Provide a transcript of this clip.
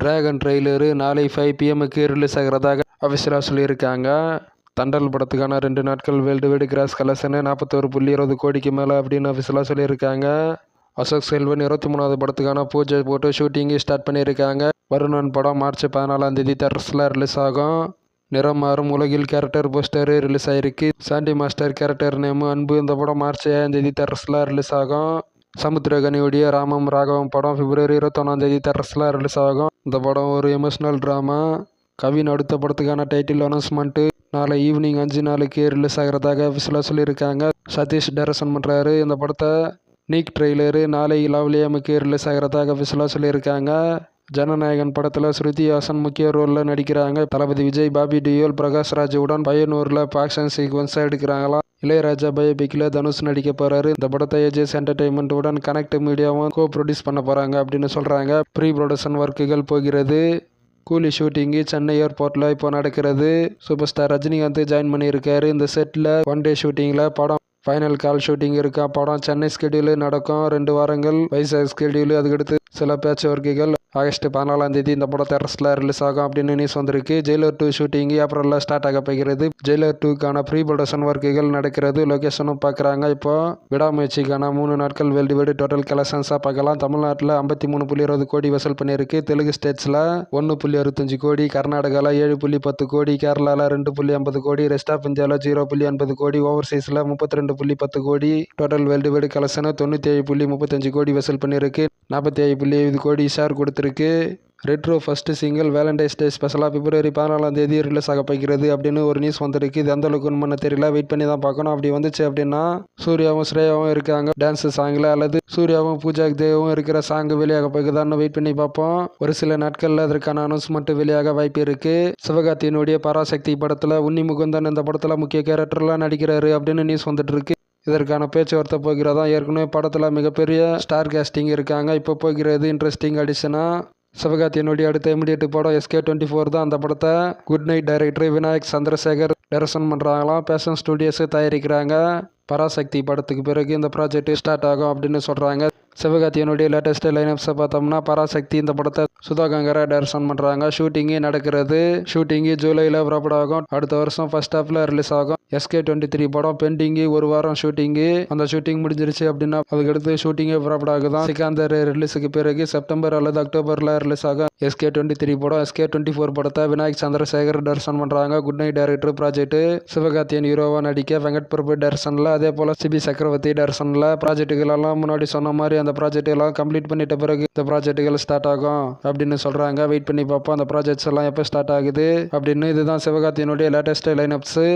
Dragon trailer நாளை 5 PM release ஆகிறதாக அஃபிஷியலாக சொல்லியிருக்காங்க. தண்டல் படத்துக்கான 2 நாட்கள் வேர்ல்டு வைடு கிராஸ் கலெக்ஷனு 41.20 கோடிக்கு மேலே அப்படின்னு அஃபிஷியலாக சொல்லியிருக்காங்க. அசோக் செல்வன் 23வது படத்துக்கான பூஜை போட்டு ஷூட்டிங்கு ஸ்டார்ட் பண்ணியிருக்காங்க. வருணன் படம் மார்ச் 14 தேட்டர்ஸில் ரிலீஸ் ஆகும். நிறம் மாறும் உலகில் கேரக்டர் போஸ்டரு ரிலீஸ் ஆகிருக்கு. சாண்டி மாஸ்டர் கேரக்டர் நேமு அன்பு. இந்த படம் மார்ச் 7 தேட்டர்ஸில் ரிலீஸ் ஆகும். சமுத்திரகனியுடைய ராமம் ராகவம் படம் பிப்ரவரி 21 தேட்டர்ஸில் ரிலீஸ் ஆகும். இந்த படம் ஒரு எமோஷனல் ட்ராமா. கவின் அடுத்த படத்துக்கான டைட்டில் அனௌன்ஸ்மெண்ட்டு நாளை ஈவினிங் 5 ரிலீஸ் ஆகிறதாக அஃபிஷியலாக சொல்லியிருக்காங்க. சதீஷ் டைரக்ஷன் பண்ணுறாரு இந்த படத்தை. நீக் ட்ரெய்லரு நாளை 11 ரிலீஸ் ஆகிறதாக அஃபிஷியலாக சொல்லியிருக்காங்க. ஜனநாயகன் படத்தில் ஸ்ருதி ஹாசன் முக்கிய ரோலில் நடிக்கிறாங்க. தளபதி விஜய், பாபி டியோல், பிரகாஷ் ராஜுடன் பையனூரில் ஆக்ஷன் சீக்வன்ஸாக எடுக்கிறாங்களாம். இளையராஜா பயோபிக்கில் தனுஷ் நடிக்க போகிறாரு. இந்த படத்தை ஏஜஸ் என்டர்டெயின்மெண்ட்டுடன் கனெக்ட் மீடியாவும் ப்ரொடியூஸ் பண்ண போகிறாங்க அப்படின்னு சொல்கிறாங்க. ப்ரீ ப்ரொடக்ஷன் ஒர்க்குகள் போகிறது. கூலி ஷூட்டிங்கு சென்னை ஏர்போர்ட்டில் இப்போ நடக்கிறது. சூப்பர் ஸ்டார் ரஜினிகாந்த் ஜாயின் பண்ணியிருக்காரு. இந்த செட்டில் 1 டே ஷூட்டிங்கில் படம் ஃபைனல் கால் ஷூட்டிங் இருக்கா. படம் சென்னை ஸ்கெடியூலு நடக்கும் 2 வாரங்கள். வைசாக் ஸ்கெடியூலு, அதுக்கடுத்து சில பேட்ச் ஒர்க்குகள். ஆகஸ்ட் 14 இந்த படம் தேட்டர்ஸில் ரிலீஸ் ஆகும் அப்படின்னு நியூஸ் வந்திருக்கு. ஜெயிலர் 2 ஷூட்டிங்கு ஏப்ரலில் ஸ்டார்ட் ஆக போகிறது. ஜெயிலர் 2க்கான ப்ரீ ப்ரொடக்ஷன் ஒர்க்குகள் நடக்கிறது. லொக்கேஷனும் பார்க்குறாங்க. இப்போ விடாமுயற்சிக்கான 3 நாட்கள் வேர்ல்டு வைடு டோட்டல் கலெக்ஷன்ஸாக பார்க்கலாம். தமிழ்நாட்டில் 53.20 கோடி வசூல் பண்ணியிருக்கு. தெலுங்கு ஸ்டேட்ஸில் 1.65 கோடி, கர்நாடகாவில் 7.10 கோடி, கேரளாவில் 2.50 கோடி, ரெஸ்ட் ஆஃப் இந்தியாவில் 0.80 கோடி, ஓவர்சீஸில் 32.10 கோடி. டோட்டல் வேர்ல்டு வைடு கலெக்ஷனு 97.35 கோடி வசூல் பண்ணியிருக்கு. 47.7 கோடி ஷேர் கொடுத்துருக்கு. ரெட்ரோ ஃபர்ஸ்ட் சிங்கிள் வேலண்டைன்ஸ் டே ஸ்பெஷலாக பிப்ரவரி 14 ரிலீஸ் ஆக போகிறது அப்படின்னு ஒரு நியூஸ் வந்திருக்கு. இது எந்த அளவுக்கு உண்மைன்னு தெரியல, வெயிட் பண்ணி தான் பார்க்கணும். அப்படி வந்துச்சு அப்படின்னா சூர்யாவும் ஸ்ரேயாவும் இருக்காங்க டான்ஸ் சாங்கில், அல்லது சூர்யாவும் பூஜா தேவும் இருக்கிற சாங் வெளியாக போகுதான்னு வெயிட் பண்ணி பார்ப்போம். ஒரு சில நாட்களில் அதற்கான அனௌன்ஸ்மெண்ட் வெளியாக வாய்ப்பு இருக்கு. சிவகார்த்தியினுடைய பராசக்தி படத்தில் உன்னி முகுந்தன் இந்த படத்தில் முக்கிய கேரக்டர்லாம் நடிக்கிறாரு அப்படின்னு நியூஸ் வந்துட்டு இருக்கு. இதற்கான பேச்சுவார்த்தை போகிறதா. ஏற்கனவே படத்தில் மிகப்பெரிய ஸ்டார் கேஸ்டிங் இருக்காங்க. இப்போ போகிறது இன்ட்ரெஸ்டிங் அடிஷனாக. சிவகார்த்தியினுடைய அடுத்த இமிடியேட் படம் SK24 தான். அந்த படத்தை good night director Vinayak Chandrasekhar direction பண்ணுறாங்களாம். பேஷன் ஸ்டுடியோஸு தயாரிக்கிறாங்க. பராசக்தி படத்துக்கு பிறகு இந்த ப்ராஜெக்ட் ஸ்டார்ட் ஆகும் அப்படின்னு சொல்கிறாங்க. சிவகார்த்தியினுடைய லேட்டஸ்ட் லைனப்ஸை பார்த்தோம்னா பராசக்தி இந்த படத்தை சுதா கங்கரா டைரக்ஷன் பண்ணுறாங்க. ஷூட்டிங்கு நடக்கிறது. ஷூட்டிங்கு ஜூலையில் புறப்பட ஆகும். அடுத்த வருஷம் ஃபர்ஸ்ட் ஹாஃபில் ரிலீஸ் ஆகும். SK23 படம் பெண்டிங்கு 1 வாரம் ஷூட்டிங்கு. அந்த ஷூட்டிங் முடிஞ்சிருச்சு அப்படின்னா அதுக்கடுத்து ஷூட்டிங்கே புறப்பட ஆகுதான். சிகாந்தர் ரிலீஸுக்கு பிறகு செப்டம்பர் அல்லது அக்டோபரில் ரிலீஸ் ஆகும். SK23 படம். SK24 படத்தை விநாயக் சந்திரசேகர் டைரக்ஷன் பண்ணுறாங்க. Good night director project. Sivakarthikeyan ஹீரோவாக நடிக்க வெங்கட் பிரபு டைரக்ஷனில், அதே போல் சிபி சக்கரவர்த்தி டைரக்ஷனில். ப்ராஜெக்டுகள் எல்லாம் முன்னாடி சொன்ன மாதிரி அந்த ப்ராஜெக்ட் எல்லாம் கம்ப்ளீட் பண்ணிட்ட பிறகு இந்த ப்ராஜெக்டுகள் ஸ்டார்ட் ஆகும் அப்படின்னு சொல்கிறாங்க. வெயிட் பண்ணி பார்ப்போம் அந்த ப்ராஜெக்ட்ஸ் எல்லாம் எப்போ ஸ்டார்ட் ஆகுது அப்படின்னு. இதுதான் சிவகார்த்தியினுடைய லேட்டஸ்ட் லைனப்ஸு.